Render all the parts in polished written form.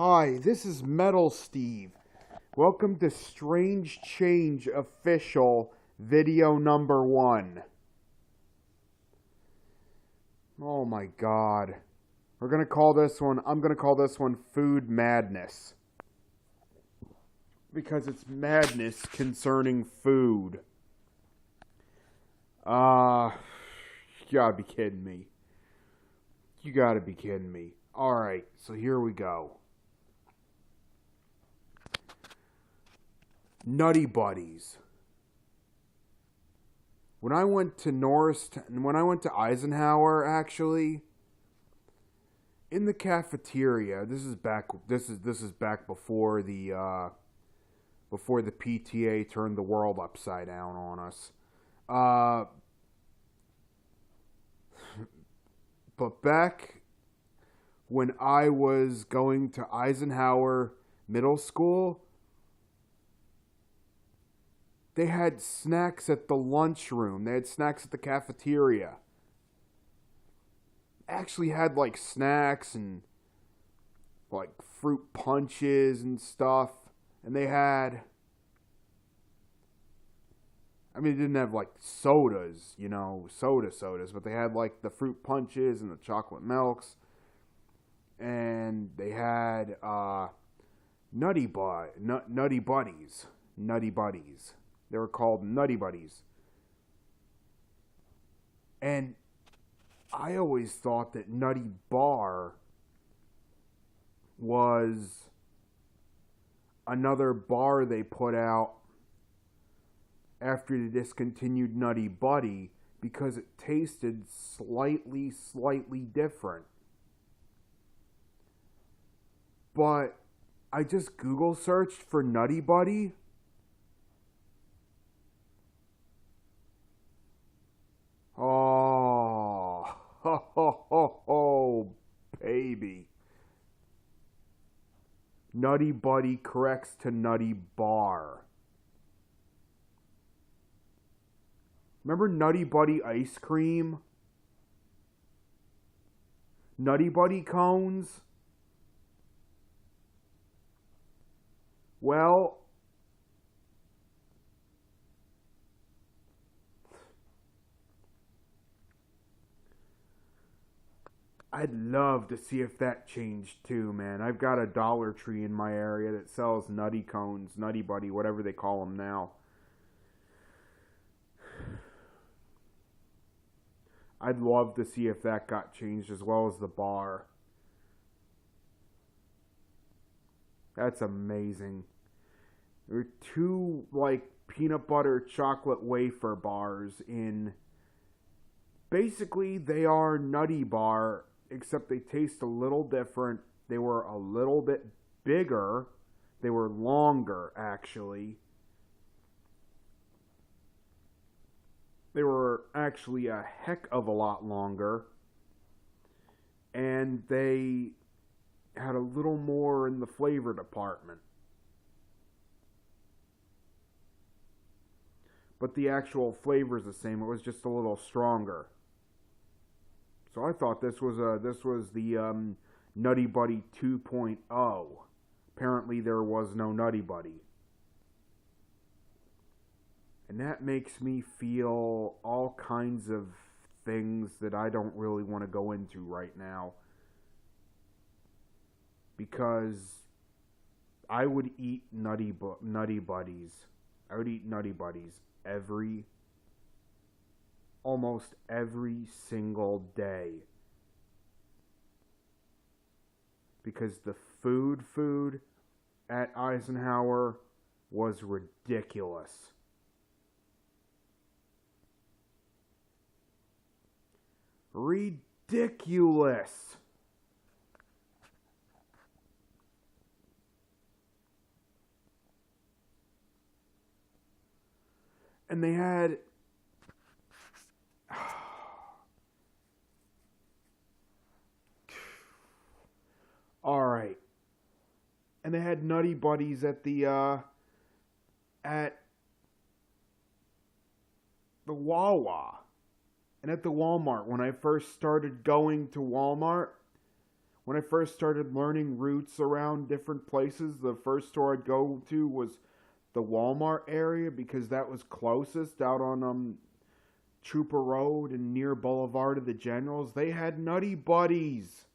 Hi, this is Metal Steve. Welcome to Strange Change Official video number 1. Oh my god. I'm gonna call this one Food Madness. Because it's madness concerning food. You gotta be kidding me. You gotta be kidding me. Alright, so here we go. Nutty Buddies. When I went to Eisenhower, actually, in the cafeteria, this is back before the PTA turned the world upside down on us. But back when I was going to Eisenhower Middle School, they had snacks at the lunchroom. They had snacks at the cafeteria. Actually had like snacks and like fruit punches and stuff. And they had, I mean, they didn't have like sodas, sodas, but they had like the fruit punches and the chocolate milks. And they had Nutty Buddies. Nutty Buddies. They were called Nutty Buddies. And I always thought that Nutty Bar was another bar they put out after they discontinued Nutty Buddy because it tasted slightly different. But I just Google searched for Nutty Buddy. Oh, ho, baby. Nutty Buddy corrects to Nutty Bar. Remember Nutty Buddy ice cream? Nutty Buddy cones? Well, I'd love to see if that changed too, man. I've got a Dollar Tree in my area that sells nutty cones, Nutty Buddy, whatever they call them now. I'd love to see if that got changed as well as the bar. That's amazing. There are two, like, peanut butter chocolate wafer bars in... Basically, they are Nutty Bar, except they taste a little different. They were a little bit bigger. They were longer, actually. They were actually a heck of a lot longer. And they had a little more in the flavor department. But the actual flavor is the same. It was just a little stronger. So I thought this was the Nutty Buddy 2.0. Apparently there was no Nutty Buddy. And that makes me feel all kinds of things that I don't really want to go into right now. Because I would eat Nutty Buddies. I would eat Nutty Buddies almost every single day. Because the food at Eisenhower was ridiculous. Ridiculous. And they had... Alright. And they had Nutty Buddies at the Wawa. And at the Walmart. When I first started going to Walmart, when I first started learning routes around different places, the first store I'd go to was the Walmart area because that was closest out on Trooper Road and near Boulevard of the Generals. They had Nutty Buddies.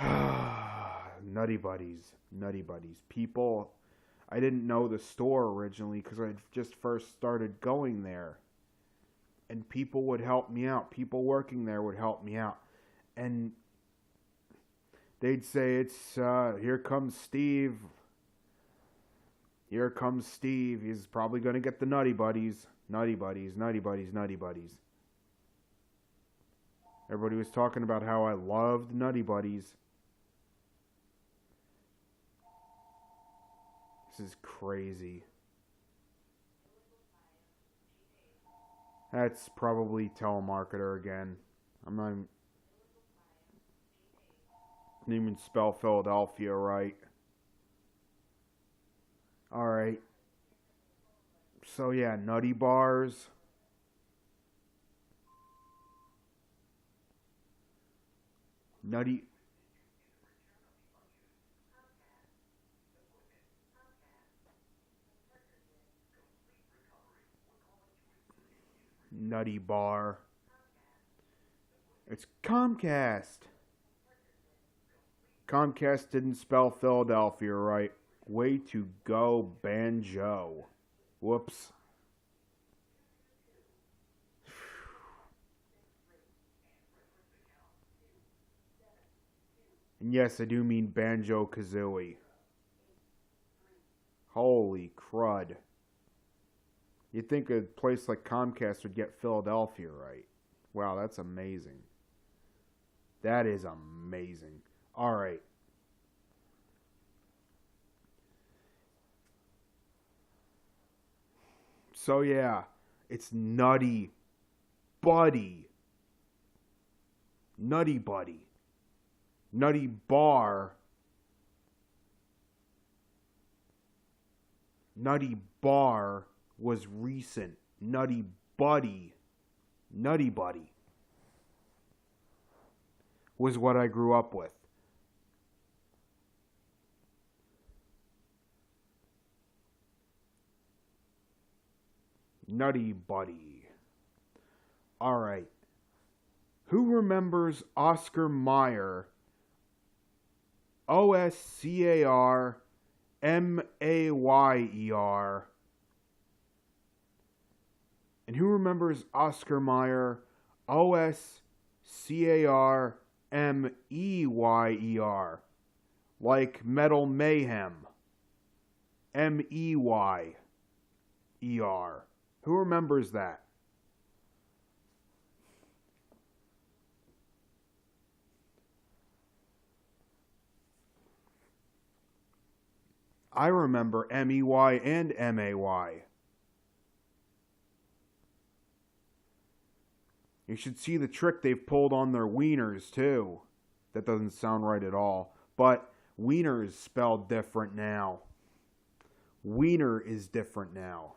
Nutty Buddies. Nutty Buddies. People, I didn't know the store originally because I just first started going there. And people would help me out. People working there would help me out. And they'd say, it's, here comes Steve. Here comes Steve. He's probably going to get the Nutty Buddies. Nutty Buddies, Nutty Buddies, Nutty Buddies. Everybody was talking about how I loved Nutty Buddies. This is crazy. That's probably telemarketer again. I'm not even spell Philadelphia right. Alright. So yeah, Nutty Bars. Nutty Nutty Bar. It's Comcast. Comcast didn't spell Philadelphia right. Way to go, Banjo. Whoops. And yes, I do mean Banjo-Kazooie. Holy crud. You'd think a place like Comcast would get Philadelphia right. Wow, that's amazing. That is amazing. Alright. So yeah, it's Nutty Buddy. Nutty Buddy. Nutty Bar. Nutty Bar was recent. Nutty Buddy. Nutty Buddy was what I grew up with. Nutty Buddy. Alright. Who remembers Oscar Mayer? Oscar Mayer. And who remembers Oscar Mayer? Oscarmeyer. Like Metal Mayhem. Meyer. Who remembers that? I remember MEY and MAY. You should see the trick they've pulled on their wieners, too. That doesn't sound right at all. But wieners spelled different now. Wiener is different now.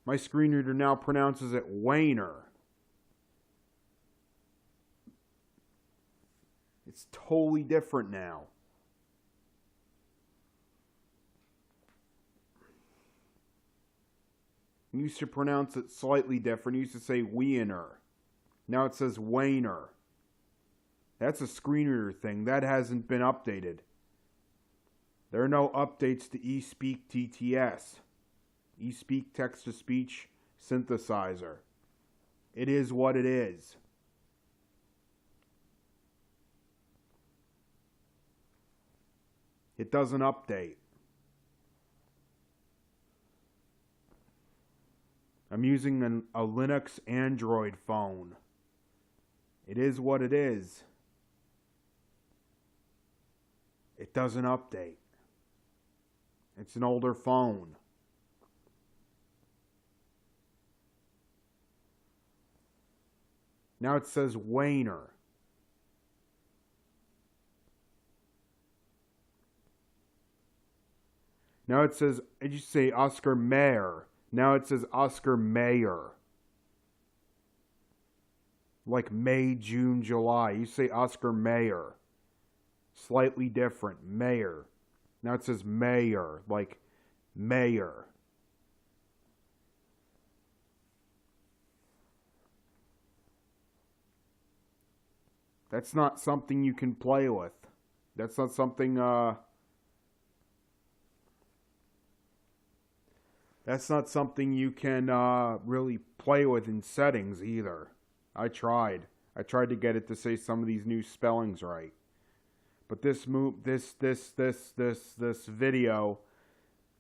My screen reader now pronounces it Wainer. It's totally different now. You used to pronounce it slightly different. You used to say Wiener. Now it says Wainer. That's a screen reader thing. That hasn't been updated. There are no updates to eSpeak TTS. eSpeak text-to-speech synthesizer. It is what it is. It doesn't update. I'm using a Linux Android phone. It is what it is. It doesn't update. It's an older phone. Now it says Wainer. Now it says, did you say Oscar Mayer? Now it says Oscar Mayer. Like May, June, July. You say Oscar Mayer. Slightly different. Mayer. Now it says Mayer. Like Mayer. That's not something you can play with. That's not something, that's not something you can, really play with in settings either. I tried. I tried to get it to say some of these new spellings right. But this video,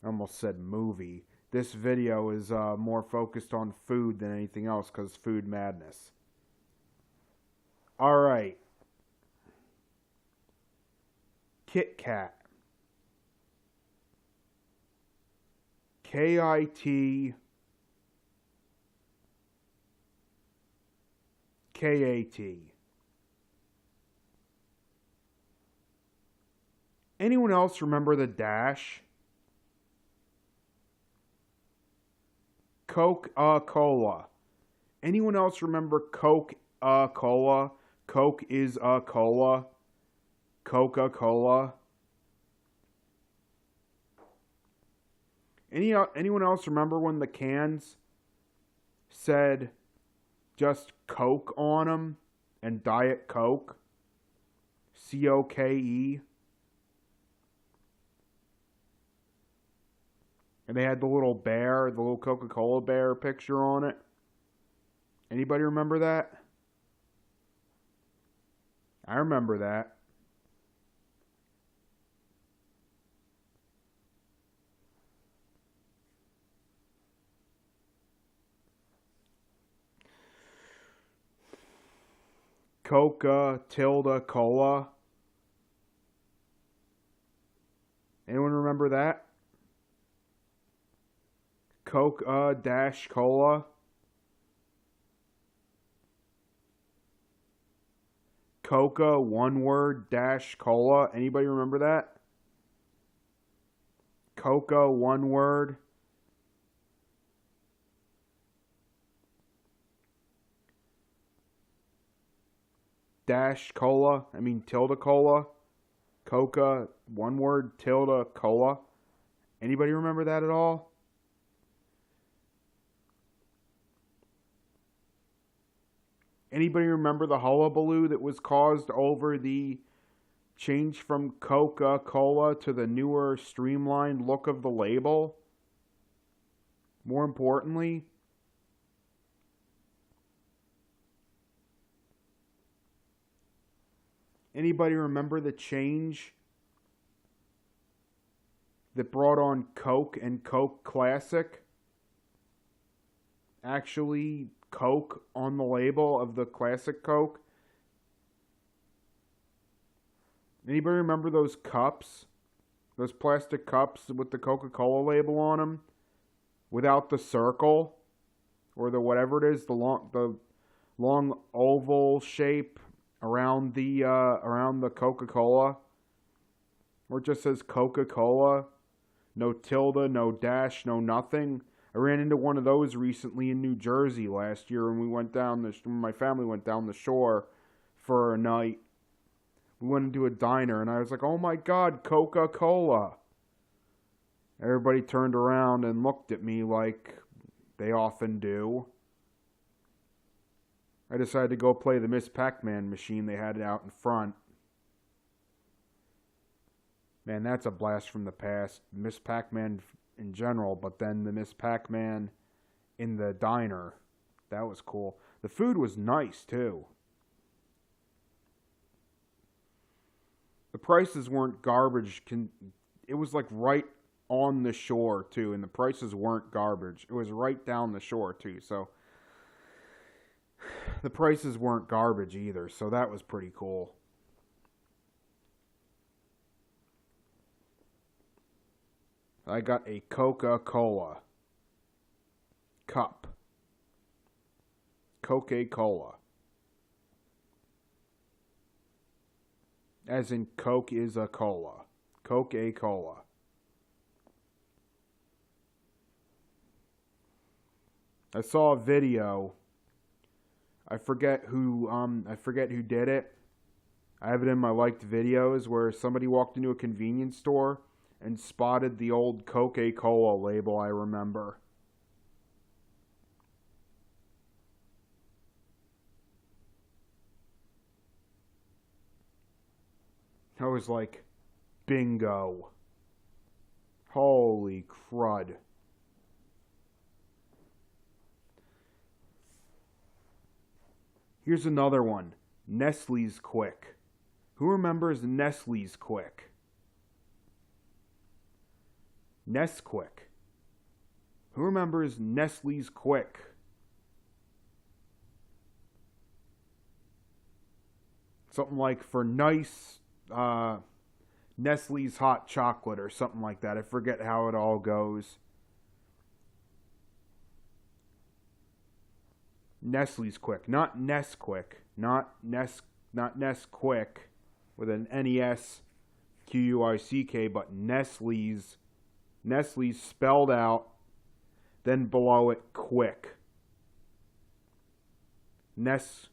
I almost said movie. This video is more focused on food than anything else because food madness. All right. Kit Kat. KIT KAT. Anyone else remember the dash? Coca-Cola. Anyone else remember Coke-Cola? Coke is a cola. Coca-Cola. Anyone else remember when the cans said just Coke on them and Diet Coke? COKE. And they had the little bear, the little Coca-Cola bear picture on it. Anybody remember that? I remember that. Coca-Cola. Anyone remember that? Coca-Cola. Coca, one word, dash cola. Anybody remember that? Coca, one word. Dash cola. I mean tilde cola. Coca, one word, tilde cola. Anybody remember that at all? Anybody remember the hullabaloo that was caused over the change from Coca-Cola to the newer streamlined look of the label? More importantly, anybody remember the change that brought on Coke and Coke Classic? Actually, Coke on the label of the Classic Coke. Anybody remember those cups? Those plastic cups with the Coca-Cola label on them? Without the circle? Or the whatever it is, the long oval shape around the Coca-Cola? Or it just says Coca-Cola? No tilde, no dash, no nothing. I ran into one of those recently in New Jersey last year when my family went down the shore for a night. We went into a diner and I was like, oh my God, Coca-Cola. Everybody turned around and looked at me like they often do. I decided to go play the Miss Pac-Man machine they had out in front. Man, that's a blast from the past. Miss Pac-Man in general, but then the Miss Pac-Man in the diner. That was cool. The food was nice, too. The prices weren't garbage. It was like right on the shore, too, and the prices weren't garbage. It was right down the shore, too, so the prices weren't garbage either, so that was pretty cool. I got a Coca-Cola cup. Coca-Cola. As in Coke is a cola. Coca-Cola. I saw a video I forget who did it. I have it in my liked videos where somebody walked into a convenience store and spotted the old Coca-Cola label, I remember. I was like, bingo. Holy crud. Here's another one. Nestle's Quik. Who remembers Nestle's Quik? Nesquik. Who remembers Nestle's Quik? Something like for nice Nestle's hot chocolate or something like that. I forget how it all goes. Nestle's Quik, not Nesquik, not Nesquik with an Nesquick, but Nestle's. Nestle's spelled out, then below it Quik. Nestle's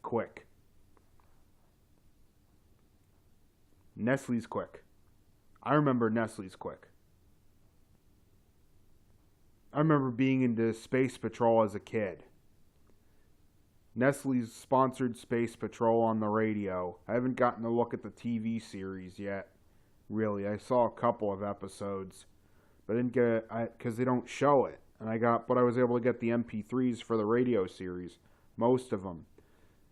Quik. Nestle's Quik. I remember Nestle's Quik. I remember being into Space Patrol as a kid. Nestle's sponsored Space Patrol on the radio. I haven't gotten to look at the TV series yet. Really, I saw a couple of episodes, but I didn't get it because they don't show it. But I was able to get the MP3s for the radio series, most of them.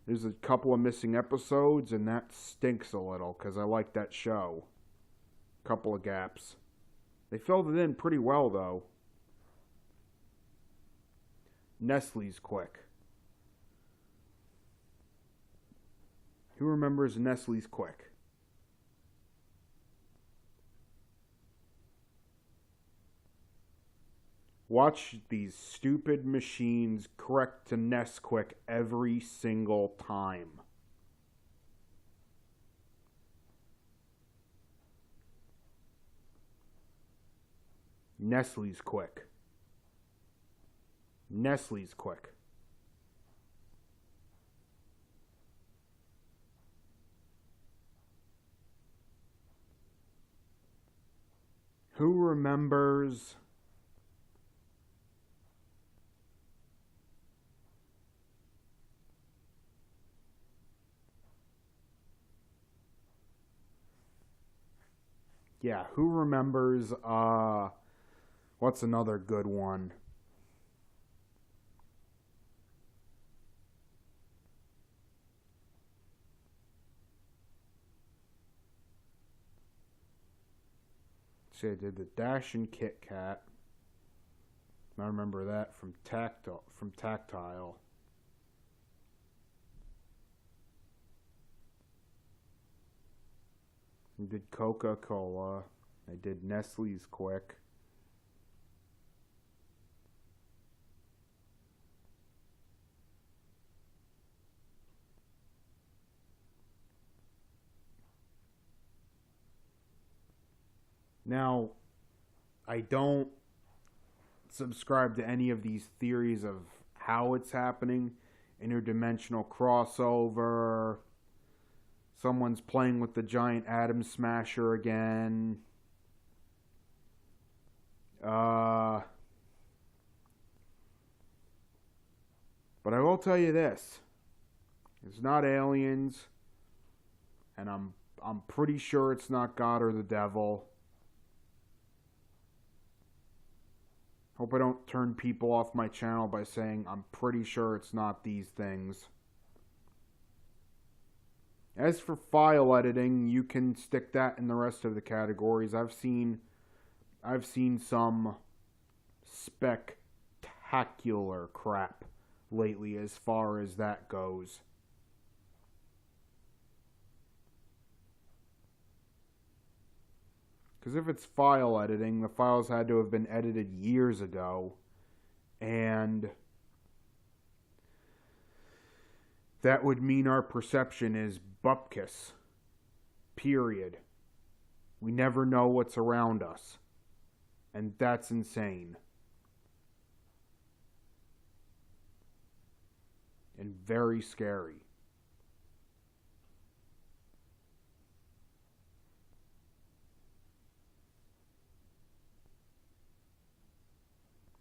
There's a couple of missing episodes, and that stinks a little because I like that show. Couple of gaps. They filled it in pretty well, though. Nestle's Quik. Who remembers Nestle's Quik? Watch these stupid machines correct to Nesquik every single time. Nestle's Quik. Nestle's Quik. Who remembers who remembers what's another good one? See, I did the Dash and Kit Kat. I remember that from Tactile. I did Coca-Cola. I did Nestle's Quik. Now, I don't subscribe to any of these theories of how it's happening. Interdimensional crossover. Someone's playing with the giant atom smasher again. But I will tell you this. It's not aliens. And I'm pretty sure it's not God or the devil. Hope I don't turn people off my channel by saying I'm pretty sure it's not these things. As for file editing, you can stick that in the rest of the categories. I've seen some spectacular crap lately as far as that goes. Because if it's file editing, the files had to have been edited years ago. And that would mean our perception is bupkis. Period. We never know what's around us. And that's insane. and very scary.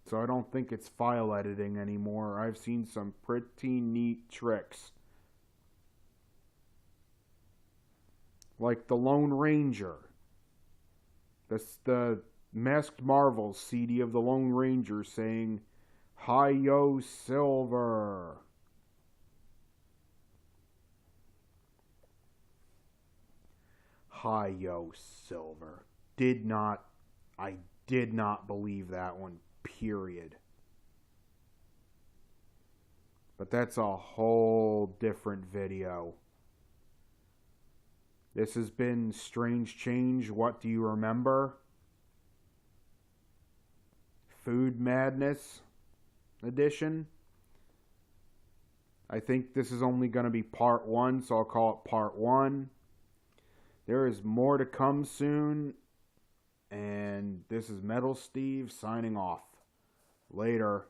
So I don't think it's file editing anymore. I've seen some pretty neat tricks. Like the Lone Ranger. That's the Masked Marvels CD of the Lone Ranger saying, "Hi-yo, Silver." Hi-yo, Silver. I did not believe that one, period. But that's a whole different video. This has been Strange Change. What do you remember? Food Madness edition. I think this is only going to be part 1, so I'll call it part 1. There is more to come soon. And this is Metal Steve signing off. Later.